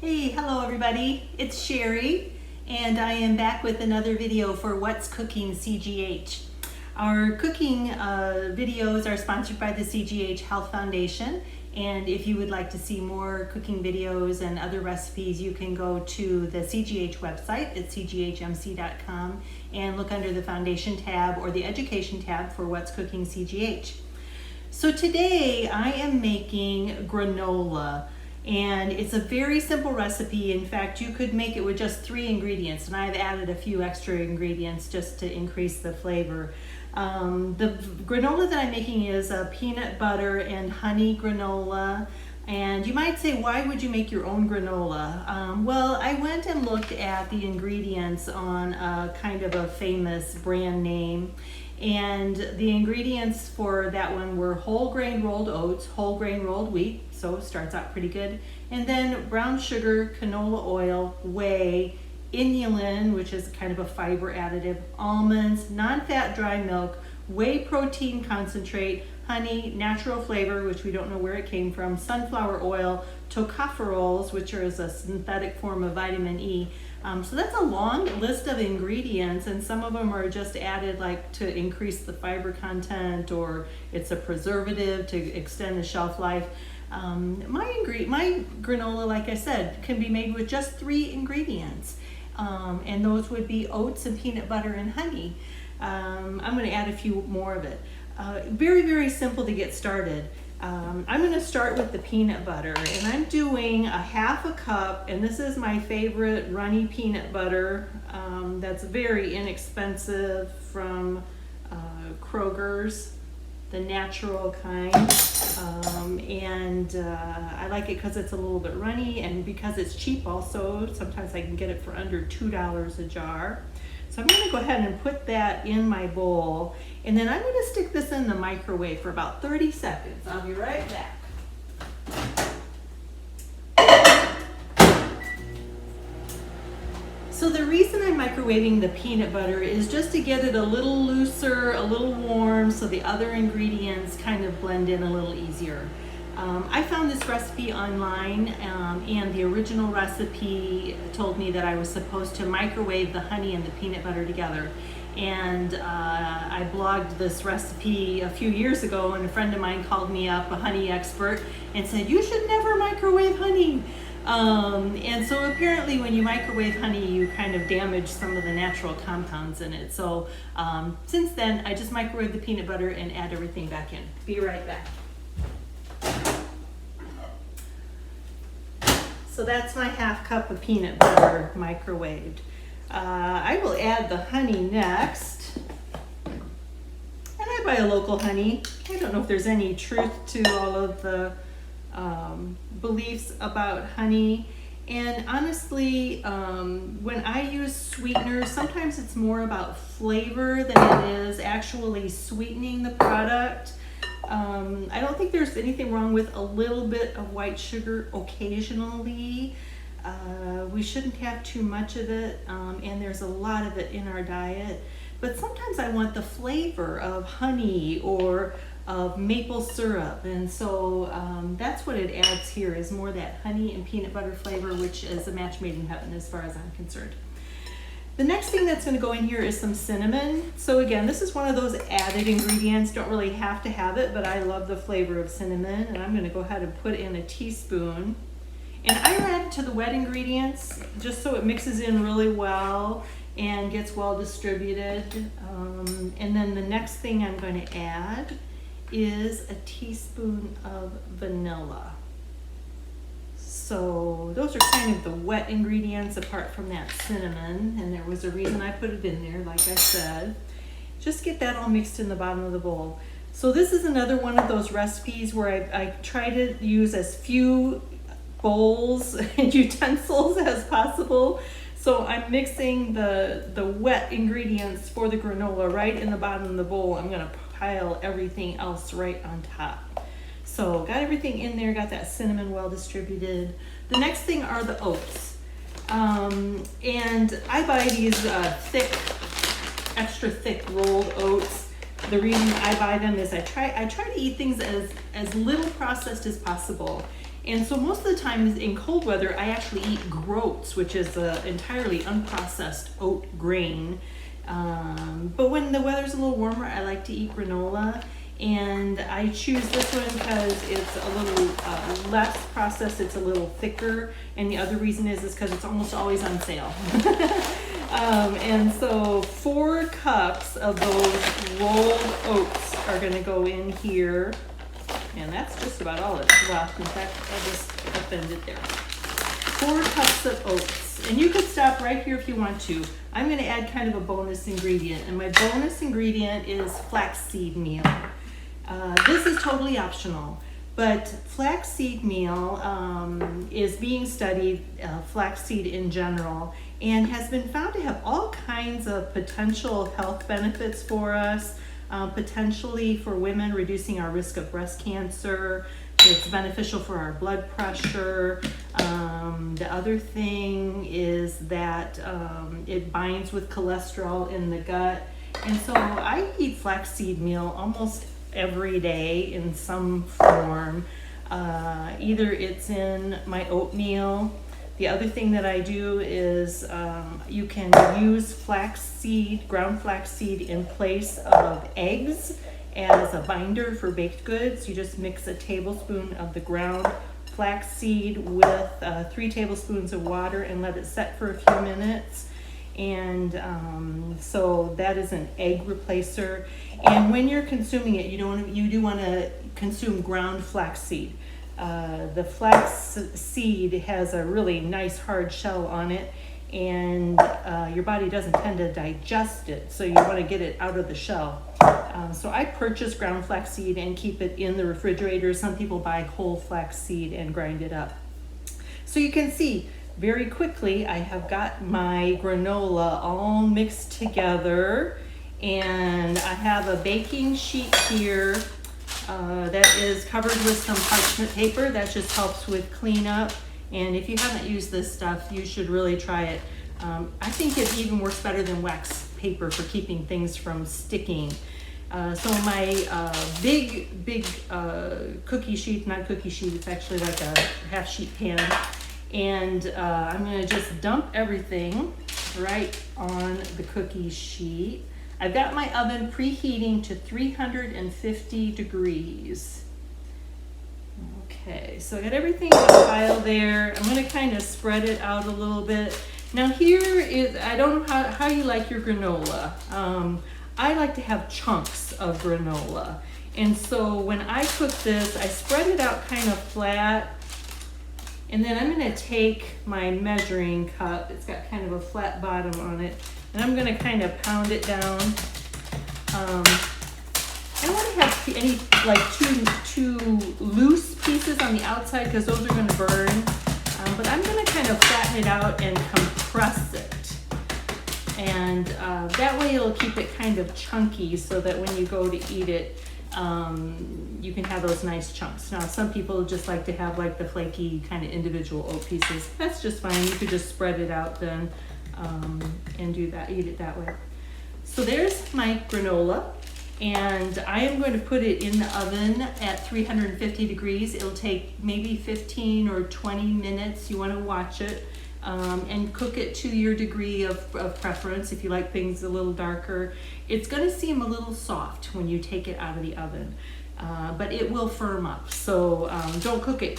Hey, hello everybody, it's Sherry and I am back with another video for What's Cooking CGH. Our cooking videos are sponsored by the CGH Health Foundation, and if you would like to see more cooking videos and other recipes, you can go to the CGH website at cghmc.com and look under the Foundation tab or the Education tab for What's Cooking CGH. So today I am making granola. And it's a very simple recipe. In fact, you could make it with just 3 ingredients, and I've added a few extra ingredients just to increase the flavor. The granola that I'm making is a peanut butter and honey granola. And you might say, why would you make your own granola? Well, I went and looked at the ingredients on a kind of a famous brand name. And the ingredients for that one were whole grain rolled oats, whole grain rolled wheat, so it starts out pretty good. And then brown sugar, canola oil, whey, inulin, which is kind of a fiber additive, almonds, non-fat dry milk, whey protein concentrate, honey, natural flavor, which we don't know where it came from, sunflower oil, tocopherols, which is a synthetic form of vitamin E. So that's a long list of ingredients, and some of them are just added like to increase the fiber content, or it's a preservative to extend the shelf life. My granola, like I said, can be made with just 3 ingredients, and those would be oats and peanut butter and honey. I'm going to add a few more of it. Very, very simple to get started. I'm going to start with the peanut butter, and I'm doing a 1/2 cup, and this is my favorite runny peanut butter that's very inexpensive from Kroger's, the natural kind, and I like it because it's a little bit runny, and because it's cheap also. Sometimes I can get it for under $2 a jar. So I'm going to go ahead and put that in my bowl, and then I'm going to stick this in the microwave for about 30 seconds. I'll be right back. So the reason I'm microwaving the peanut butter is just to get it a little looser, a little warm, so the other ingredients kind of blend in a little easier. I found this recipe online, and the original recipe told me that I was supposed to microwave the honey and the peanut butter together. And I blogged this recipe a few years ago, and a friend of mine called me up, a honey expert, and said, you should never microwave honey. And so apparently when you microwave honey, you kind of damage some of the natural compounds in it. So since then, I just microwave the peanut butter and add everything back in. Be right back. So that's my 1/2 cup of peanut butter microwaved. I will add the honey next. And I buy a local honey. I don't know if there's any truth to all of the beliefs about honey. And honestly, when I use sweeteners, sometimes it's more about flavor than it is actually sweetening the product. I don't think there's anything wrong with a little bit of white sugar occasionally. We shouldn't have too much of it, and there's a lot of it in our diet. But sometimes I want the flavor of honey or of maple syrup, and so that's what it adds here, is more that honey and peanut butter flavor, which is a match made in heaven as far as I'm concerned. The next thing that's going to go in here is some cinnamon. So again, this is one of those added ingredients. Don't really have to have it, but I love the flavor of cinnamon, and I'm going to go ahead and put in a teaspoon. And I add it to the wet ingredients just so it mixes in really well and gets well distributed. And then the next thing I'm going to add is a teaspoon of vanilla. So those are kind of the wet ingredients apart from that cinnamon, and there was a reason I put it in there, like I said. Just get that all mixed in the bottom of the bowl. So this is another one of those recipes where I try to use as few bowls and utensils as possible. So I'm mixing the wet ingredients for the granola right in the bottom of the bowl. I'm going to pile everything else right on top. So got everything in there, got that cinnamon well distributed. The next thing are the oats. And I buy these thick, extra thick rolled oats. The reason I buy them is I try to eat things as little processed as possible. And so most of the times in cold weather, I actually eat groats, which is an entirely unprocessed oat grain. But when the weather's a little warmer, I like to eat granola. And I choose this one because it's a little less processed, it's a little thicker. And the other reason is because it's almost always on sale. And so 4 cups of those rolled oats are gonna go in here. And that's just about all it's left. In fact, I just upended there. 4 cups of oats. And you could stop right here if you want to. I'm going to add kind of a bonus ingredient. And my bonus ingredient is flaxseed meal. This is totally optional. But flaxseed meal is being studied, flaxseed in general, and has been found to have all kinds of potential health benefits for us. Potentially for women, reducing our risk of breast cancer. It's beneficial for our blood pressure. The other thing is that it binds with cholesterol in the gut. And so I eat flaxseed meal almost every day in some form. Either it's in my oatmeal. The other thing that I do is you can use flaxseed, ground flaxseed in place of eggs as a binder for baked goods. You just mix a tablespoon of the ground flaxseed with 3 tablespoons of water and let it set for a few minutes. And so that is an egg replacer. And when you're consuming it, you do want to consume ground flaxseed. The flax seed has a really nice hard shell on it, and your body doesn't tend to digest it, so you want to get it out of the shell. So I purchase ground flax seed and keep it in the refrigerator. Some people buy whole flax seed and grind it up. So you can see very quickly I have got my granola all mixed together, and I have a baking sheet here that is covered with some parchment paper. That just helps with cleanup. And if you haven't used this stuff, you should really try it. I think it even works better than wax paper for keeping things from sticking. So my big cookie sheet, not cookie sheet, it's actually like a half sheet pan. And I'm gonna just dump everything right on the cookie sheet. I've got my oven preheating to 350 degrees. Okay, so I got everything in a pile there. I'm gonna kind of spread it out a little bit. Now here is, I don't know how you like your granola. I like to have chunks of granola. And so when I cook this, I spread it out kind of flat. And then I'm gonna take my measuring cup. It's got kind of a flat bottom on it. And I'm gonna kind of pound it down. I don't want to have any like too loose pieces on the outside because those are gonna burn. But I'm gonna kind of flatten it out and compress it. And that way it'll keep it kind of chunky so that when you go to eat it, you can have those nice chunks. Now some people just like to have like the flaky kind of individual oat pieces. That's just fine. You could just spread it out then. And do that, eat it that way. So there's my granola, and I am going to put it in the oven at 350 degrees. It'll take maybe 15 or 20 minutes. You want to watch it and cook it to your degree of preference. If you like things a little darker, it's going to seem a little soft when you take it out of the oven. But it will firm up. So don't cook it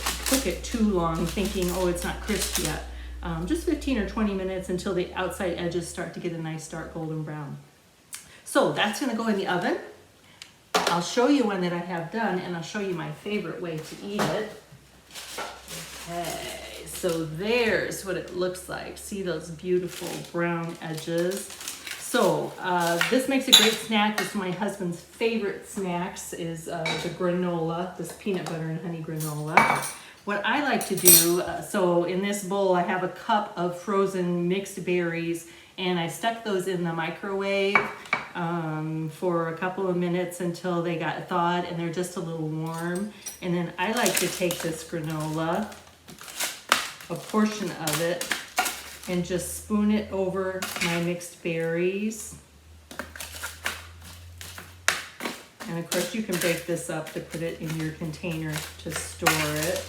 too long thinking, oh, it's not crisp yet. Just 15 or 20 minutes until the outside edges start to get a nice dark golden brown. So that's gonna go in the oven. I'll show you one that I have done, and I'll show you my favorite way to eat it. Okay, so there's what it looks like. See those beautiful brown edges? So this makes a great snack. This is my husband's favorite snacks is the granola, this peanut butter and honey granola. What I like to do, so in this bowl I have a cup of frozen mixed berries, and I stuck those in the microwave for a couple of minutes until they got thawed and they're just a little warm. And then I like to take this granola, a portion of it, and just spoon it over my mixed berries. And of course you can bake this up to put it in your container to store it.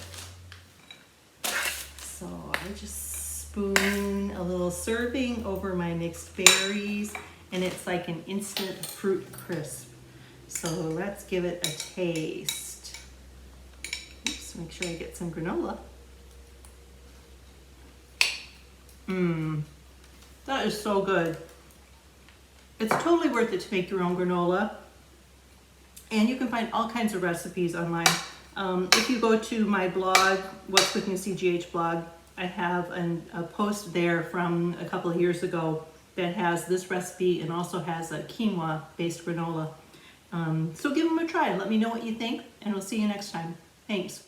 I just spoon a little serving over my mixed berries, and it's like an instant fruit crisp. So let's give it a taste. Oops, make sure I get some granola. That is so good. It's totally worth it to make your own granola. And you can find all kinds of recipes online. If you go to my blog, What's Cooking CGH blog, I have a post there from a couple of years ago that has this recipe and also has a quinoa-based granola. So give them a try. Let me know what you think, and we'll see you next time. Thanks.